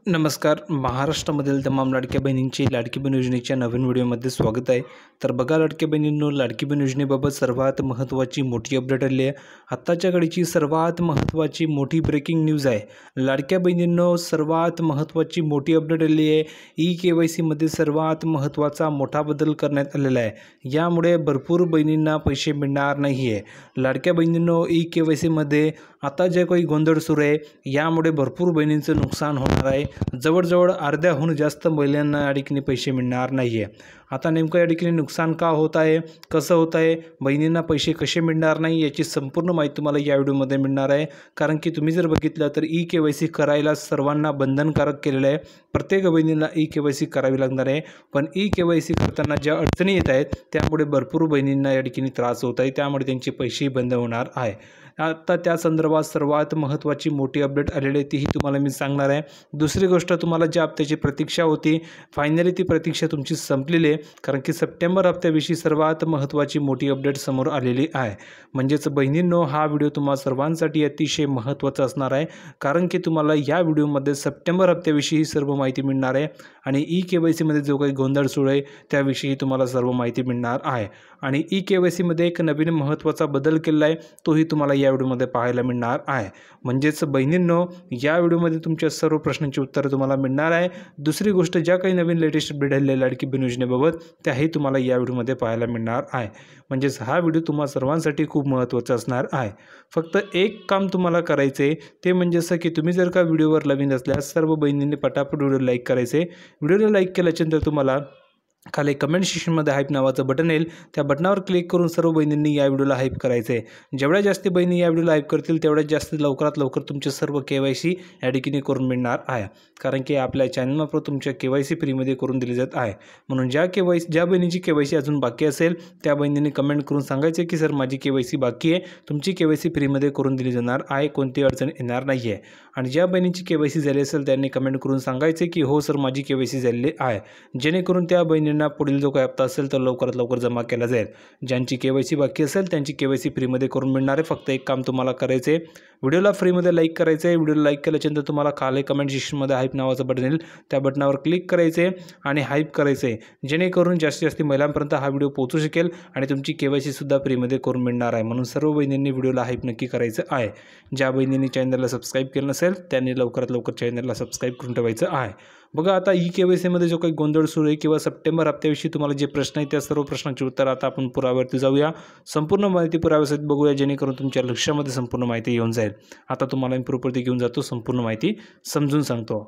नमस्कार. महाराष्ट्रामधील तमाम लाडक्या बहिणींची लाडकी बहीण योजनेच्या नवीन व्हिडिओमध्ये स्वागत आहे. तर बघा लाडक्या बहिणींनो, लाडकी बहीण योजनेबाबत सर्वात महत्त्वाची मोठी अपडेट आली आहे. आत्ताच्या घडीची सर्वात महत्त्वाची मोठी ब्रेकिंग न्यूज आहे. लाडक्या बहिणींनो, सर्वात महत्त्वाची मोठी अपडेट आली आहे. KYCमध्ये सर्वात महत्त्वाचा मोठा बदल करण्यात आलेला आहे. यामुळे भरपूर बहिणींना पैसे मिळणार नाही आहे. लाडक्या बहिणींनो, KYCमध्ये आता जे काही गोंधळ सुरू आहे यामुळे भरपूर बहिणींचं नुकसान होणार आहे. जवळजवळ अर्ध्याहून जास्त महिलांना या ठिकाणी पैसे मिळणार नाही आहे. आता नेमकं या ठिकाणी नुकसान का होत आहे, कसं होत आहे, बहिणींना पैसे कसे मिळणार नाही याची संपूर्ण माहिती तुम्हाला या व्हिडिओमध्ये मिळणार आहे. कारण की तुम्ही जर बघितलं तर KYC करायला सर्वांना बंधनकारक केलेलं आहे. प्रत्येक बहिणीला KYC करावी लागणार आहे. पण KYC करताना ज्या अडचणी येत आहेत त्यामुळे भरपूर बहिणींना या ठिकाणी त्रास होत आहे. त्यामुळे त्यांचे पैसेही बंद होणार आहे. आता त्या संदर्भात सर्वात महत्त्वाची मोठी अपडेट आलेली आहे, तीही तुम्हाला मी सांगणार आहे. दुसरी गोष्ट, तुम्हाला ज्या हप्त्याची प्रतीक्षा होती फायनली ती प्रतीक्षा तुमची संपलेली आहे. कारण की सप्टेंबर हप्त्याविषयी सर्वात महत्त्वाची मोठी अपडेट समोर आलेली आहे. म्हणजेच बहिणींनो, हा व्हिडिओ तुम्हा सर्वांसाठी अतिशय महत्त्वाचा असणार आहे. कारण की तुम्हाला या व्हिडिओमध्ये सप्टेंबर हप्त्याविषयी सर्व माहिती मिळणार आहे आणि KYCमध्ये जो काही गोंधळ सुरू आहे त्याविषयी तुम्हाला सर्व माहिती मिळणार आहे. आणि KYCमध्ये एक नवीन महत्त्वाचा बदल केला आहे, तोही तुम्हाला या व्हिडिओमध्ये पाहायला मिळणार आहे. म्हणजेच बहिणींनो, या व्हिडिओमध्ये तुमच्या सर्व प्रश्नांची उत्तरं तुम्हाला मिळणार आहे. दुसरी गोष्ट, ज्या काही नवीन लेटेस्ट अपडेट आलेल्या लाडकी बहीण योजनेबाबत त्याही तुम्हाला या व्हिडिओमध्ये पाहायला मिळणार आहे. म्हणजेच हा व्हिडिओ तुम्हा सर्वांसाठी खूप महत्त्वाचा असणार आहे. फक्त एक काम तुम्हाला करायचं आहे, ते म्हणजे असं की तुम्ही जर का व्हिडिओवर नवीन असल्यास सर्व बहिणींनी पटापट व्हिडिओ लाईक करायचे. व्हिडिओला लाईक केल्यानंतर तुम्हाला खाली कमेंट सेक्शनमध्ये हाईप नावाचं बटन येईल, त्या बटनावर क्लिक करून सर्व बहिणींनी या व्हिडिओला हाईप करायचं आहे. जेवढ्या जास्त बहिणी या व्हिडिओला हाईप करतील तेवढ्याच जास्त लवकरात लवकर तुमचे सर्व KYC या ठिकाणी करून मिळणार आहे. कारण की आपल्या चॅनलमार्फत तुमच्या KYC फ्रीमध्ये करून दिली जात आहे. म्हणून ज्या बहिणीची KYC अजून बाकी असेल त्या बहिणींनी कमेंट करून सांगायचे की सर माझी KYC बाकी आहे, तुमची KYC फ्रीमध्ये करून दिली जाणार आहे, कोणतीही अडचण येणार नाही आहे. आणि ज्या बहिणीची KYC झाली असेल त्यांनी कमेंट करून सांगायचे की हो सर माझी KYC झालेली आहे, जेणेकरून त्या बहिणींना पुढील जो काही हप्ता असेल तर लवकरात लवकर जमा केला जाईल. ज्यांची KYC बाकी असेल त्यांची KYC फ्रीमध्ये करून मिळणार आहे. फक्त एक काम तुम्हाला करायचं आहे, व्हिडिओला फ्रीमध्ये लाईक करायचं आहे. व्हिडिओला लाईक केल्यानंतर तुम्हाला खाली कमेंट सेक्शनमध्ये हाईप नावाचं बटन येईल, त्या बटनावर क्लिक करायचं आहे आणि हाईप करायचं आहे, जेणेकरून जास्तीत जास्त महिलांपर्यंत हा व्हिडिओ पोहोचू शकेल आणि तुमची KYC सुद्धा फ्रीमध्ये करून मिळणार आहे. म्हणून सर्व बहिणींनी व्हिडिओला हाईप नक्की करायचं आहे. ज्या बहिणींनी चॅनलला सबस्क्राईब केलं नसेल त्यांनी लवकरात लवकर चॅनलला सबस्क्राईब करून ठेवायचं आहे. बघा, आता KYCमध्ये जो काही गोंधळ सुरू आहे किंवा सप्टेंबर हप्त्याविषयी तुम्हाला जे प्रश्न आहेत त्या सर्व प्रश्नांची उत्तर आता आपण पुराव्यावरती जाऊया. संपूर्ण माहिती पुराव्यासहित बघूया, जेणेकरून तुमच्या लक्षामध्ये संपूर्ण माहिती येऊन जाईल. आता तुम्हाला मी पुढे घेऊन जातो, संपूर्ण माहिती समजून सांगतो.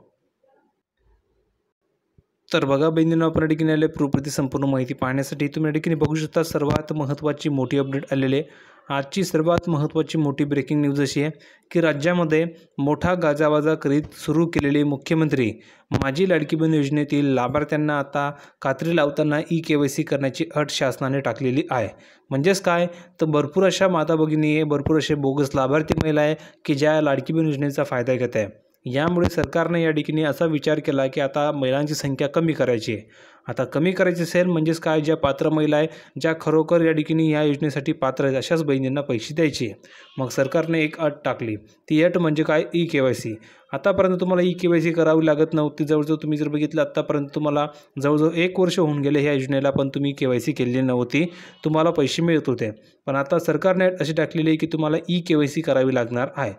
तर बघा बहिणींनो, आपण या ठिकाणी आले प्रूफवरती संपूर्ण माहिती पाहण्यासाठी. तुम्ही या ठिकाणी बघू शकता सर्वात महत्त्वाची मोठी अपडेट आलेली आहे. आजची सर्वात महत्त्वाची मोठी ब्रेकिंग न्यूज अशी आहे की राज्यामध्ये मोठा गाजावाजा करीत सुरू केलेले मुख्यमंत्री माझी लाडकी बहीण योजनेतील लाभार्थ्यांना आता कात्री लावताना KYC करण्याची अट शासनाने टाकलेली आहे. म्हणजेच काय, तर भरपूर अशा माता भगिनी आहे, भरपूर असे बोगस लाभार्थी महिला आहे की ज्या लाडकी बहीण योजनेचा फायदा घेत आहे. यामुळे सरकारने या ठिकाणी असा विचार केला की आता महिलांची संख्या कमी करायची आहे. आता कमी करायची असेल म्हणजेच काय, ज्या पात्र महिला आहे ज्या खरोखर या ठिकाणी या योजनेसाठी पात्र आहेत अशाच बहिणींना पैसे द्यायचे. मग सरकारने एक अट टाकली, ती अट म्हणजे काय, KYC. आतापर्यंत तुम्हाला KYC करावी लागत नव्हती. जवळजवळ तुम्ही जर बघितलं आत्तापर्यंत तुम्हाला जवळजवळ 1 वर्ष होऊन गेले ह्या योजनेला, पण तुम्ही KYC केलेली नव्हती, तुम्हाला पैसे मिळत होते. पण आता सरकारने अशी टाकलेली आहे की तुम्हाला KYC करावी लागणार आहे.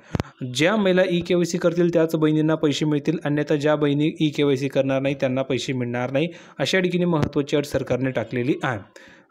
ज्या महिला KYC करतील त्याच बहिणींना पैसे मिळतील, अन्यथा ज्या बहिणी KYC करणार नाही त्यांना पैसे मिळणार नाही. अशा ठिकाणी महत्त्वाची अट सरकारने टाकलेली आहे.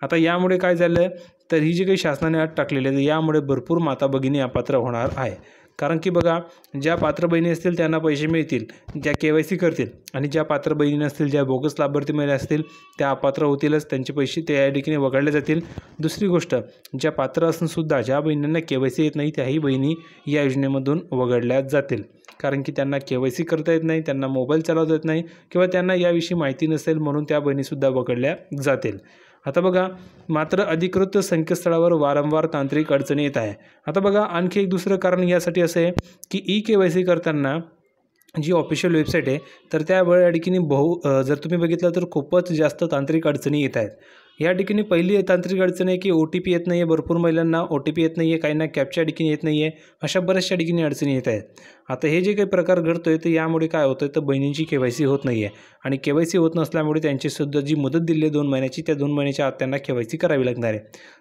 आता यामुळे काय झालं, तर ही जी काही शासनाने अट टाकलेली आहे यामुळे भरपूर माता भगिनी अपात्र होणार आहे. कारण की बघा, ज्या पात्र बहिणी असतील त्यांना पैसे मिळतील ज्या KYC करतील, आणि ज्या पात्र बहिणी नसतील, ज्या बोगस लाभार्थी महिला असतील त्या अपात्र होतीलच, त्यांचे पैसे त्या या ठिकाणी वगळले जातील. दुसरी गोष्ट, ज्या पात्र असूनसुद्धा ज्या बहिणींना KYC येत नाही त्याही बहिणी या योजनेमधून वगळल्या जातील. कारण की त्यांना KYC करता येत नाही, त्यांना मोबाईल चालवता येत नाही किंवा त्यांना याविषयी माहिती नसेल, म्हणून त्या बहिणीसुद्धा वगळल्या जातील. आता बघा, मात्र अधिकृत संकेतस्थळावर वारंवार तांत्रिक अडचणी येत आहे. आता बघा, आणखी एक दुसरं कारण यासाठी असं आहे की KYC करताना जी ऑफिशियल वेबसाईट आहे तर त्यावेळी या ठिकाणी जर तुम्ही बघितलं तर खूपच जास्त तांत्रिक अडचणी येत आहेत. या ठिकाणी पहिली तांत्रिक अडचण आहे की OTP येत नाही आहे, भरपूर महिलांना OTP येत नाही आहे, काहींना कॅप्चा ठिकाणी येत नाही आहे, अशा बऱ्याचशा ठिकाणी अडचणी येत आहेत. आता हे जे काही प्रकार घडतोय तर यामुळे काय होतं तर बहिणींची KYC होत नाही आहे आणि KYC होत नसल्यामुळे त्यांचीसुद्धा जी मुदत दिली आहे 2 महिन्याची, त्या 2 महिन्याच्या आत त्यांना KYC करावी लागणार आहे.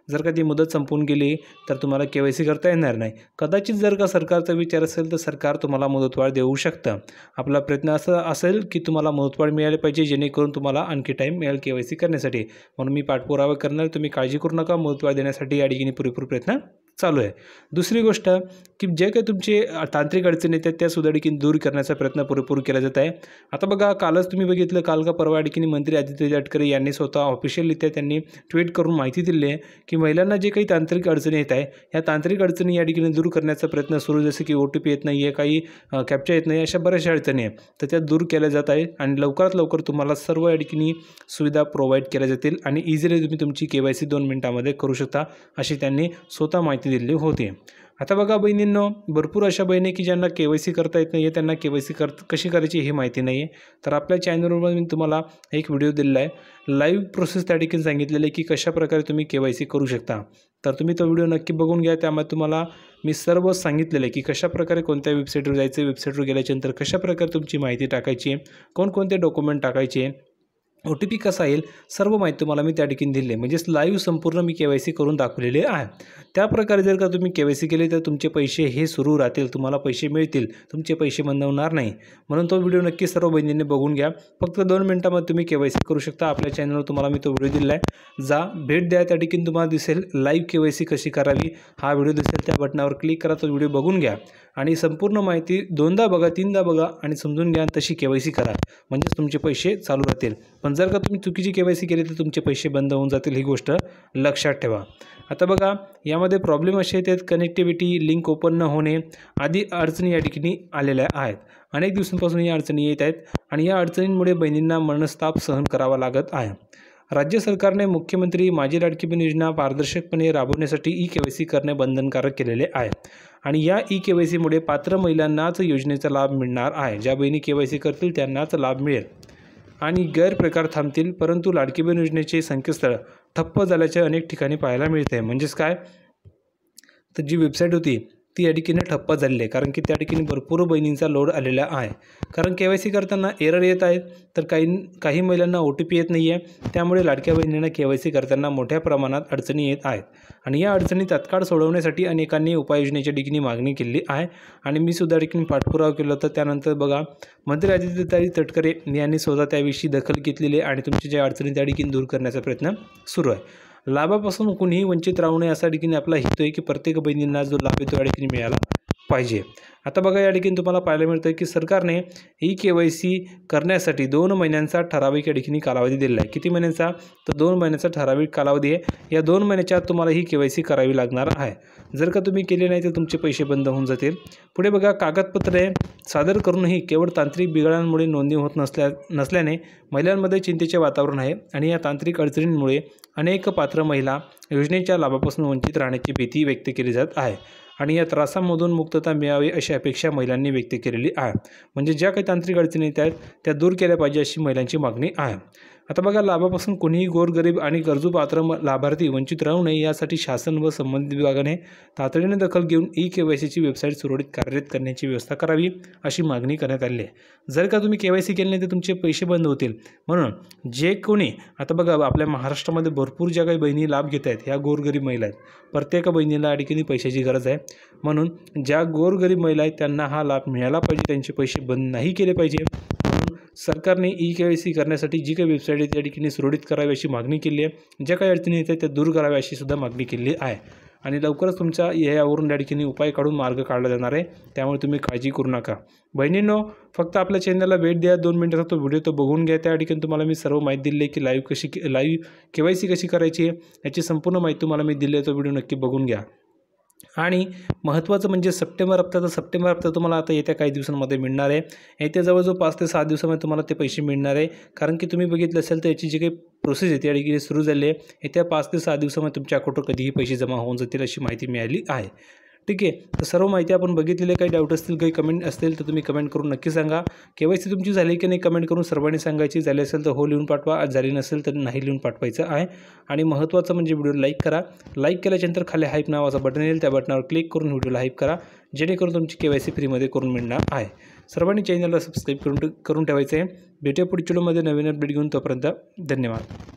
जर का ती मुदत संपून गेली तर तुम्हाला KYC करता येणार नाही. कदाचित जर का सरकारचा विचार असेल तर सरकार तुम्हाला मुदतवाढ देऊ शकतं. आपला प्रयत्न असा असेल की तुम्हाला मुदतवाढ मिळाली पाहिजे, जेणेकरून तुम्हाला आणखी टाईम मिळेल KYC करण्यासाठी. म्हणून मी पाठपुरावा करणार, तुम्ही काळजी करू नका. मुदतवाढ देण्यासाठी या ठिकाणी पुरेपूर प्रयत्न चालू आहे. दुसरी गोष्ट की जे काही तुमचे तांत्रिक अडचणी आहेत त्या सुद्धा ठिकाणी दूर करण्याचा प्रयत्न पुरेपूर केला जात आहे. आता बघा, कालच तुम्ही बघितलं, काल का परवा ठिकाणी मंत्री आदित्य तटकरे यांनी स्वतः ऑफिशियलरित्या त्यांनी ट्विट करून माहिती दिली आहे की महिलांना जे काही तांत्रिक अडचणी येत आहे या तांत्रिक अडचणी या ठिकाणी दूर करण्याचा प्रयत्न सुरू, जसे की OTP येत नाही आहे, काही कॅप्चा येत नाही, अशा बऱ्याचशा अडचणी आहेत तर त्या दूर केल्या जात आहे आणि लवकरात लवकर तुम्हाला सर्व या ठिकाणी सुविधा प्रोव्हाइड केल्या जातील आणि इझिली तुम्ही तुमची KYC 2 मिनिटांमध्ये करू शकता, अशी त्यांनी स्वतः माहिती दिली होती. आता बघा बहिणींनो, भरपूर अशा बहिणी की ज्यांना KYC करता येत नाही आहे, त्यांना KYC कशी करायची हे माहिती नाही आहे. तर आपल्या चॅनलवर मी तुम्हाला एक व्हिडिओ दिलेला आहे, लाईव्ह प्रोसेस त्या ठिकाणी सांगितलेलं आहे की कशाप्रकारे तुम्ही KYC करू शकता. तर तुम्ही तो व्हिडिओ नक्की बघून घ्या. त्यामध्ये तुम्हाला मी सर्व सांगितलेलं आहे की कशाप्रकारे कोणत्या वेबसाईटवर जायचं, वेबसाईटवर गेल्याच्यानंतर कशाप्रकारे तुमची माहिती टाकायची, कोणकोणते डॉक्युमेंट टाकायचे, OTP कसा येईल, सर्व माहिती तुम्हाला मी त्या ठिकाणी दिली आहे. म्हणजेच लाईव्ह संपूर्ण मी KYC करून दाखवलेले आहे. त्याप्रकारे जर का तुम्ही KYC केले तर तुमचे पैसे हे सुरू राहतील, तुम्हाला पैसे मिळतील, तुमचे पैसे बंद होणार नाही. म्हणून तो व्हिडिओ नक्की सर्व बहिणींनी बघून घ्या. फक्त 2 मिनिटांमध्ये तुम्ही KYC करू शकता. आपल्या चॅनलवर तुम्हाला मी तो व्हिडिओ दिला आहे, जा भेट द्या. त्या ठिकाणी तुम्हाला दिसेल लाईव्ह KYC कशी करावी, हा व्हिडिओ दिसेल, त्या बटनावर क्लिक करा, तो व्हिडिओ बघून घ्या आणि संपूर्ण माहिती 2दा बघा, 3दा बघा आणि समजून घ्या, तशी KYC करा, म्हणजेच तुमचे पैसे चालू राहतील. पण जर का तुम्ही चुकीची KYC केली तर तुमचे पैसे बंद होऊन जातील, ही गोष्ट लक्षात ठेवा. आता बघा, यामध्ये प्रॉब्लेम असे आहेत, कनेक्टिव्हिटी, लिंक ओपन न होणे आदी अडचणी या ठिकाणी आलेल्या आहेत. अनेक दिवसांपासून या अडचणी येत आहेत आणि या अडचणींमुळे बहिणींना मनस्ताप सहन करावा लागत आहे. राज्य सरकारने मुख्यमंत्री माझी लाडकी बहीण योजना पारदर्शकपणे राबवण्यासाठी KYC करणे बंधनकारक केलेले आहे आणि या KYCमुळे पात्र महिलांनाच योजनेचा लाभ मिळणार आहे. ज्या बहिणी KYC करतील त्यांनाच लाभ मिळेल आणि गैरप्रकार थांबतील. परंतु लाडकी बहीण योजनेचे संकेतस्थळ ठप्प झाल्याचे अनेक ठिकाणी पाहायला मिळते. म्हणजेच काय तर जी वेबसाईट होती ती या ठिकाणी ठप्प झालेली आहे, कारण की त्या ठिकाणी भरपूर बहिणींचा लोड आलेला आहे. कारण KYC करताना एरर येत आहेत, तर काही महिलांना OTP येत नाही आहे. त्यामुळे लाडक्या बहिणींना KYC करताना मोठ्या प्रमाणात अडचणी येत आहेत आणि या अडचणी तात्काळ सोडवण्यासाठी अनेकांनी उपाययोजनेच्या ठिकाणी मागणी केली आहे आणि मी सुद्धा ठिकाणी पाठपुरावा केला होता. त्यानंतर बघा, मंत्री आदित्य तटकरे यांनी स्वतः त्याविषयी दखल घेतलेली आहे आणि तुमच्या ज्या अडचणी त्या ठिकाणी दूर करण्याचा प्रयत्न सुरू आहे. लाभापासून कुणीही वंचित राहू नये असा ठिकाणी आपला हेतू आहे की प्रत्येक बहिणींना जो लाभ आहे तो या ठिकाणी मिळाला पाहिजे. आता बघा, या ठिकाणी तुम्हाला पाहायला मिळतं की सरकारने KYC करण्यासाठी 2 महिन्यांचा ठराविक या ठिकाणी कालावधी दिलेला आहे. किती महिन्यांचा तर 2 महिन्याचा ठराविक कालावधी आहे. या 2 महिन्याच्या आत तुम्हाला ही KYC करावी लागणार आहे. जर का तुम्ही केले नाही तर तुमचे पैसे बंद होऊन जातील. पुढे बघा, कागदपत्रे सादर करूनही केवळ तांत्रिक बिघाडांमुळे नोंदणी होत नसल्याने महिलांमध्ये चिंतेचे वातावरण आहे आणि या तांत्रिक अडचणींमुळे अनेक पात्र महिला योजनेच्या लाभापासून वंचित राहण्याची भीती व्यक्त केली जात आहे आणि या त्रासांमधून मुक्तता मिळावी अशी अपेक्षा महिलांनी व्यक्त केलेली आहे. म्हणजे ज्या काही तांत्रिक अडचणी येत आहेत त्या दूर केल्या पाहिजे अशी महिलांची मागणी आहे. आता बघा, लाभापासून कोणीही गोरगरीब आणि गरजू पात्र लाभार्थी वंचित राहू नये यासाठी शासन व संबंधित विभागाने तातडीने दखल घेऊन KYCची वेबसाईट सुरळीत कार्यरत करण्याची व्यवस्था करावी अशी मागणी करण्यात आली आहे. जर का तुम्ही KYC केले नाही तर तुमचे पैसे बंद होतील. म्हणून जे कोणी, आता बघा, आपल्या महाराष्ट्रामध्ये भरपूर ज्या काही बहिणी लाभ घेत आहेत ह्या गोरगरीब महिला आहेत. प्रत्येक बहिणीला या ठिकाणी पैशाची गरज आहे. म्हणून ज्या गोरगरीब महिला आहेत त्यांना हा लाभ मिळाला पाहिजे, त्यांचे पैसे बंद नाही केले पाहिजे. सरकारने KYC करण्यासाठी जी काही वेबसाईट आहे त्या ठिकाणी सुरळीत करावी अशी मागणी केली आहे. ज्या काही अडचणी येतात त्या दूर कराव्या अशी सुद्धा मागणी केली आहे आणि लवकरच तुमच्या यावरून या ठिकाणी उपाय काढून मार्ग काढला जाणार आहे. त्यामुळे तुम्ही काळजी करू नका. बहिणींनो, फक्त आपल्या चॅनलला भेट द्या, 2 मिनिटाचा तो व्हिडिओ तो बघून घ्या. त्या ठिकाणी तुम्हाला मी सर्व माहिती दिली आहे की लाईव्ह KYC कशी करायची याची संपूर्ण माहिती तुम्हाला मी दिली आहे. तो व्हिडिओ नक्की बघून घ्या. आणि महत्त्वाचं म्हणजे सप्टेंबर हप्ता तुम्हाला आता येत्या काही दिवसांमध्ये मिळणार आहे. येत्या जवळजवळ 5 ते 6 दिवसामध्ये तुम्हाला ते पैसे मिळणार आहे. कारण की तुम्ही बघितलं असेल तर याची जी काही प्रोसेस आहे त्या ठिकाणी सुरू झाली आहे. येत्या 5 ते 6 दिवसामध्ये तुमच्या अकाउंटवर कधीही पैसे जमा होऊन जातील अशी माहिती मिळाली आहे. ठीक आहे. तर सर्व माहिती आपण बघितलेली आहे. काही डाऊट असतील, काही कमेंट असतील तर तुम्ही कमेंट करून नक्की सांगा. KYC तुमची झाली की नाही कमेंट करून सर्वांनी सांगायची. झाली असेल तर हो लिहून पाठवा, आज झाली नसेल तर नाही लिहून पाठवायचं आहे. आणि महत्त्वाचं म्हणजे व्हिडिओ लाईक करा. लाईक केल्याच्यानंतर खाली हाईप नावाचं बटन येईल, त्या बटनावर क्लिक करून व्हिडिओला हाईप करा, जेणेकरून तुमची KYC फ्रीमध्ये करून मिळणार आहे. सर्वांनी चॅनलला सबस्क्राईब करून ठेवायचं आहे. भेटूया पुढच्या व्हिडिओमध्ये नवीन अपडेट घेऊन. तोपर्यंत धन्यवाद.